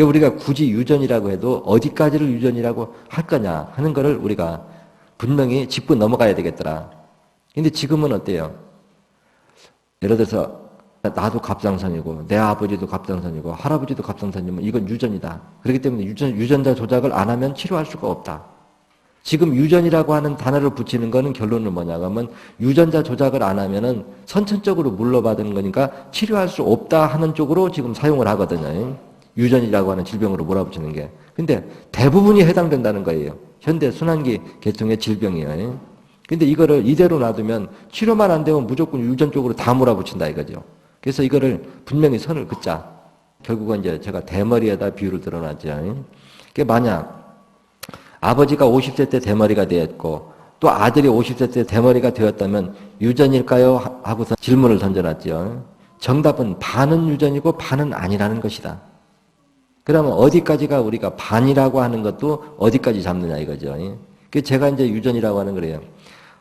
우리가 굳이 유전이라고 해도 어디까지를 유전이라고 할 거냐 하는 거를 우리가 분명히 짚고 넘어가야 되겠더라. 근데 지금은 어때요? 예를 들어서 나도 갑상선이고 내 아버지도 갑상선이고 할아버지도 갑상선이면 이건 유전이다. 그렇기 때문에 유전자 조작을 안 하면 치료할 수가 없다. 지금 유전이라고 하는 단어를 붙이는 거는 결론은 뭐냐 하면 유전자 조작을 안 하면은 선천적으로 물려받은 거니까 치료할 수 없다 하는 쪽으로 지금 사용을 하거든요. 유전이라고 하는 질병으로 몰아붙이는 게. 근데 대부분이 해당된다는 거예요. 현대 순환기 계통의 질병이에요. 근데 이거를 이대로 놔두면 치료만 안 되면 무조건 유전 쪽으로 다 몰아붙인다 이거죠. 그래서 이거를 분명히 선을 긋자. 결국은 이제 제가 대머리에다 비유를 들어놨죠. 그게 만약 아버지가 50세 때 대머리가 되었고 또 아들이 50세 때 대머리가 되었다면 유전일까요? 하고서 질문을 던져놨죠. 정답은 반은 유전이고 반은 아니라는 것이다. 그러면 어디까지가 우리가 반이라고 하는 것도 어디까지 잡느냐 이거죠. 그 제가 이제 유전이라고 하는 거래요.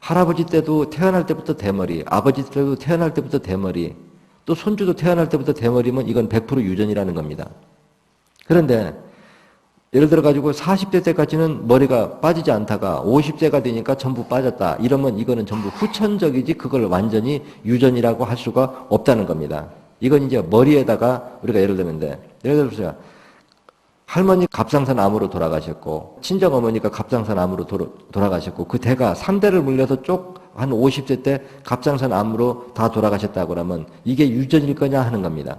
할아버지 때도 태어날 때부터 대머리, 아버지 때도 태어날 때부터 대머리, 또 손주도 태어날 때부터 대머리면 이건 100% 유전이라는 겁니다. 그런데 예를 들어 가지고 40대 때까지는 머리가 빠지지 않다가 50세가 되니까 전부 빠졌다. 이러면 이거는 전부 후천적이지 그걸 완전히 유전이라고 할 수가 없다는 겁니다. 이건 이제 머리에다가 우리가 예를 들면데 예를 들어서 할머니 갑상선 암으로 돌아가셨고 친정어머니가 갑상선 암으로 돌아가셨고 그 대가 3대를 물려서 쭉 한 50세 때 갑상선 암으로 다 돌아가셨다고 그러면 이게 유전일 거냐 하는 겁니다.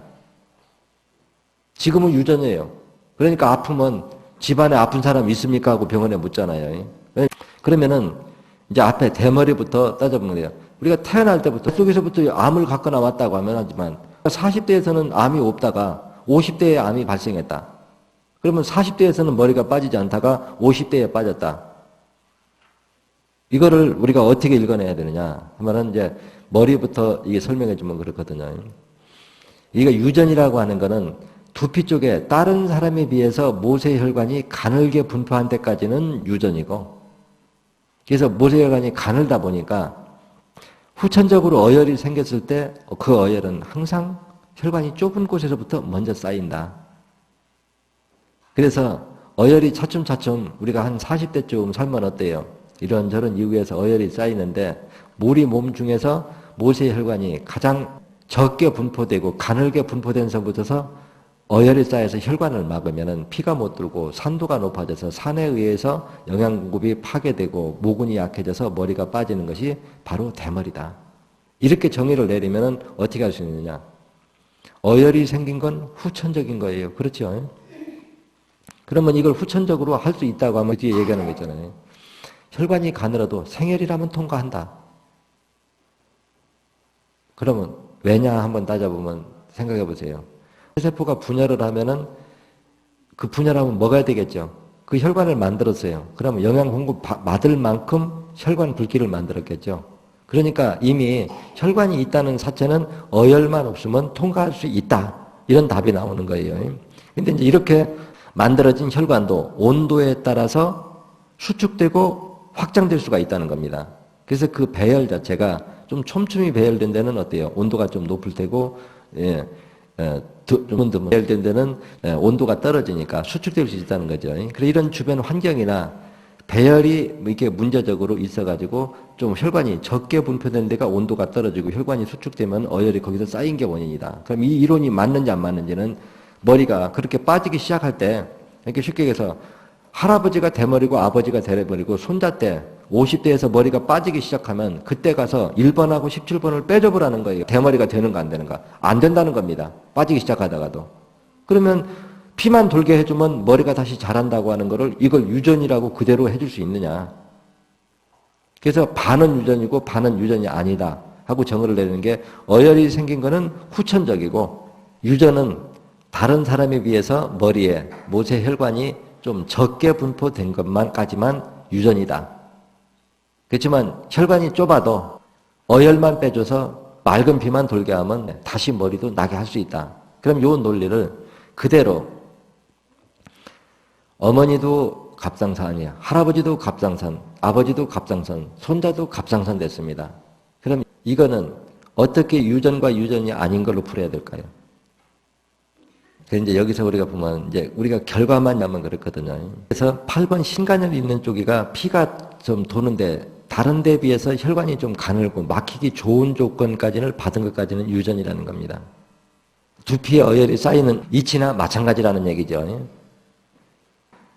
지금은 유전이에요. 그러니까 아프면 집안에 아픈 사람 있습니까? 하고 병원에 묻잖아요. 그러면은 이제 앞에 대머리부터 따져보면 돼요. 우리가 태어날 때부터 속에서부터 암을 갖고 나왔다고 하면 하지만 40대에서는 암이 없다가 50대에 암이 발생했다. 그러면 40대에서는 머리가 빠지지 않다가 50대에 빠졌다. 이거를 우리가 어떻게 읽어내야 되느냐 하면은 이제 머리부터 이게 설명해 주면 그렇거든요. 이게 유전이라고 하는 거는 두피 쪽에 다른 사람에 비해서 모세혈관이 가늘게 분포한 데까지는 유전이고 그래서 모세혈관이 가늘다 보니까 후천적으로 어혈이 생겼을 때 그 어혈은 항상 혈관이 좁은 곳에서부터 먼저 쌓인다. 그래서 어혈이 차츰차츰 우리가 한 40대쯤 살면 어때요? 이런저런 이유에서 어혈이 쌓이는데 우리 몸 중에서 모세혈관이 가장 적게 분포되고 가늘게 분포된 선부터서 어혈이 쌓여서 혈관을 막으면 피가 못 들고 산도가 높아져서 산에 의해서 영양 공급이 파괴되고 모근이 약해져서 머리가 빠지는 것이 바로 대머리다. 이렇게 정의를 내리면 어떻게 할 수 있느냐? 어혈이 생긴 건 후천적인 거예요. 그렇죠? 그러면 이걸 후천적으로 할 수 있다고 하면 뒤에 얘기하는 거 있잖아요. 혈관이 가늘어도 생혈이라면 통과한다. 그러면 왜냐 한번 따져보면 생각해 보세요. 세포가 분열을 하면은 그 분열하면 먹어야 되겠죠. 그 혈관을 만들었어요. 그러면 영양 공급 받을 만큼 혈관 굵기를 만들었겠죠. 그러니까 이미 혈관이 있다는 사체는 어혈만 없으면 통과할 수 있다. 이런 답이 나오는 거예요. 근데 이제 이렇게 만들어진 혈관도 온도에 따라서 수축되고 확장될 수가 있다는 겁니다. 그래서 그 배열 자체가 좀 촘촘히 배열된 데는 어때요? 온도가 좀 높을 테고, 좀 배열된 데는 온도가 떨어지니까 수축될 수 있다는 거죠. 그래서 이런 주변 환경이나 배열이 이렇게 문제적으로 있어가지고 좀 혈관이 적게 분포된 데가 온도가 떨어지고 혈관이 수축되면 어혈이 거기서 쌓인 게 원인이다. 그럼 이 이론이 맞는지 안 맞는지는 머리가 그렇게 빠지기 시작할 때, 이렇게 쉽게 얘기해서 할아버지가 대머리고 아버지가 대머리고 손자 때 50대에서 머리가 빠지기 시작하면 그때 가서 1번하고 17번을 빼줘보라는 거예요. 대머리가 되는가 안 되는가. 안 된다는 겁니다. 빠지기 시작하다가도. 그러면 피만 돌게 해주면 머리가 다시 자란다고 하는 거를 이걸 유전이라고 그대로 해줄 수 있느냐. 그래서 반은 유전이고 반은 유전이 아니다 하고 정의를 내리는 게 어혈이 생긴 거는 후천적이고 유전은 다른 사람에 비해서 머리에 모세혈관이 좀 적게 분포된 것만까지만 유전이다. 그렇지만 혈관이 좁아도 어혈만 빼줘서 맑은 피만 돌게 하면 다시 머리도 나게 할 수 있다. 그럼 이 논리를 그대로 어머니도 갑상선이야. 할아버지도 갑상선, 아버지도 갑상선, 손자도 갑상선 됐습니다. 그럼 이거는 어떻게 유전과 유전이 아닌 걸로 풀어야 될까요? 그래서 이제 여기서 우리가 보면 이제 우리가 결과만 나면 그렇거든요. 그래서 8번 신간혈이 있는 쪽이가 피가 좀 도는데 다른 데 비해서 혈관이 좀 가늘고 막히기 좋은 조건까지는 받은 것까지는 유전이라는 겁니다. 두피에 어혈이 쌓이는 이치나 마찬가지라는 얘기죠.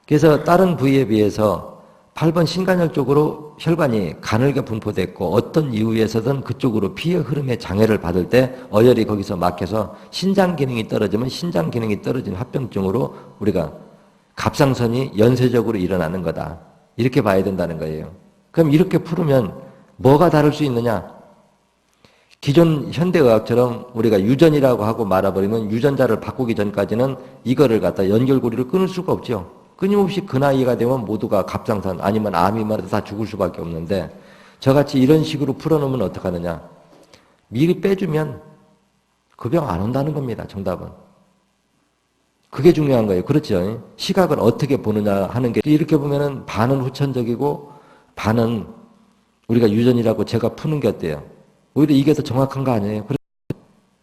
그래서 다른 부위에 비해서 8번 신간혈 쪽으로 혈관이 가늘게 분포됐고 어떤 이유에서든 그쪽으로 피의 흐름에 장애를 받을 때 어혈이 거기서 막혀서 신장 기능이 떨어지면 신장 기능이 떨어진 합병증으로 우리가 갑상선이 연쇄적으로 일어나는 거다. 이렇게 봐야 된다는 거예요. 그럼 이렇게 풀으면 뭐가 다를 수 있느냐? 기존 현대의학처럼 우리가 유전이라고 하고 말아버리면 유전자를 바꾸기 전까지는 이거를 갖다 연결고리를 끊을 수가 없죠. 끊임없이 그 나이가 되면 모두가 갑상선 아니면 암이 말해도 다 죽을 수밖에 없는데 저같이 이런 식으로 풀어놓으면 어떡하느냐. 미리 빼주면 그 병 안 온다는 겁니다. 정답은. 그게 중요한 거예요. 그렇죠. 시각을 어떻게 보느냐 하는 게 이렇게 보면은 반은 후천적이고 반은 우리가 유전이라고 제가 푸는 게 어때요? 오히려 이게 더 정확한 거 아니에요?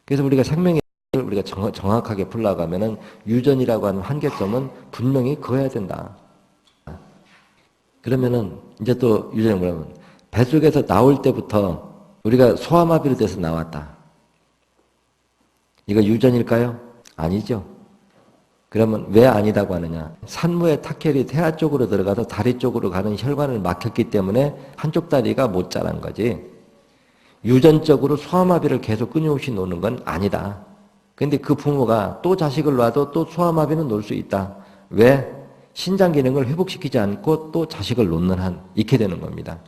그래서 우리가 생명의 우리가 정확하게 풀러가면은 유전이라고 하는 한계점은 분명히 그어야 된다. 그러면은 이제 또 유전이 뭐냐면 뱃속에서 나올 때부터 우리가 소아마비로 돼서 나왔다. 이거 유전일까요? 아니죠. 그러면 왜 아니다고 하느냐? 산모의 타켈이 태아 쪽으로 들어가서 다리 쪽으로 가는 혈관을 막혔기 때문에 한쪽 다리가 못 자란 거지. 유전적으로 소아마비를 계속 끊임없이 놓는 건 아니다. 근데 그 부모가 또 자식을 놔도 또 소아마비는 놓을 수 있다. 왜? 신장 기능을 회복시키지 않고 또 자식을 놓는 한 있게 되는 겁니다.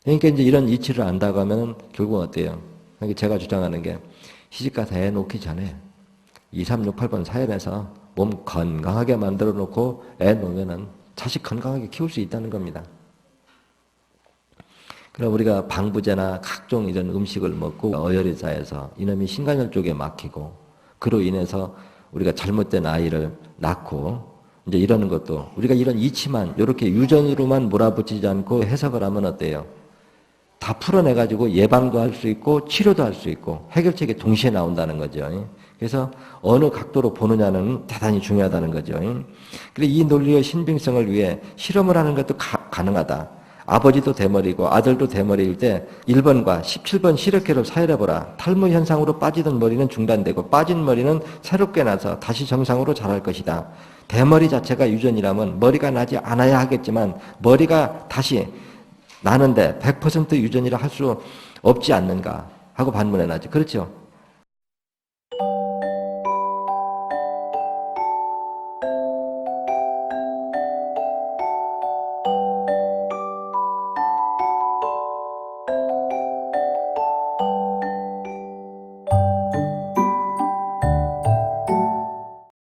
그러니까 이제 이런 이치를 안다고 하면 결국 어때요? 제가 주장하는 게 시집가서 애 놓기 전에 2368번 사연에서 몸 건강하게 만들어 놓고 애 놓으면은 자식 건강하게 키울 수 있다는 겁니다. 그럼 우리가 방부제나 각종 이런 음식을 먹고 어혈이 쌓여서 이놈이 신간혈 쪽에 막히고 그로 인해서 우리가 잘못된 아이를 낳고 이제 이러는 것도 우리가 이런 이치만 이렇게 유전으로만 몰아붙이지 않고 해석을 하면 어때요? 다 풀어내가지고 예방도 할 수 있고 치료도 할 수 있고 해결책이 동시에 나온다는 거죠. 그래서 어느 각도로 보느냐는 대단히 중요하다는 거죠. 그래서 이 논리의 신빙성을 위해 실험을 하는 것도 가능하다. 아버지도 대머리고 아들도 대머리일 때 1번과 17번 시력회를 사혈해보라. 탈모 현상으로 빠지던 머리는 중단되고 빠진 머리는 새롭게 나서 다시 정상으로 자랄 것이다. 대머리 자체가 유전이라면 머리가 나지 않아야 하겠지만 머리가 다시 나는데 100% 유전이라 할 수 없지 않는가 하고 반문해놨죠. 그렇죠?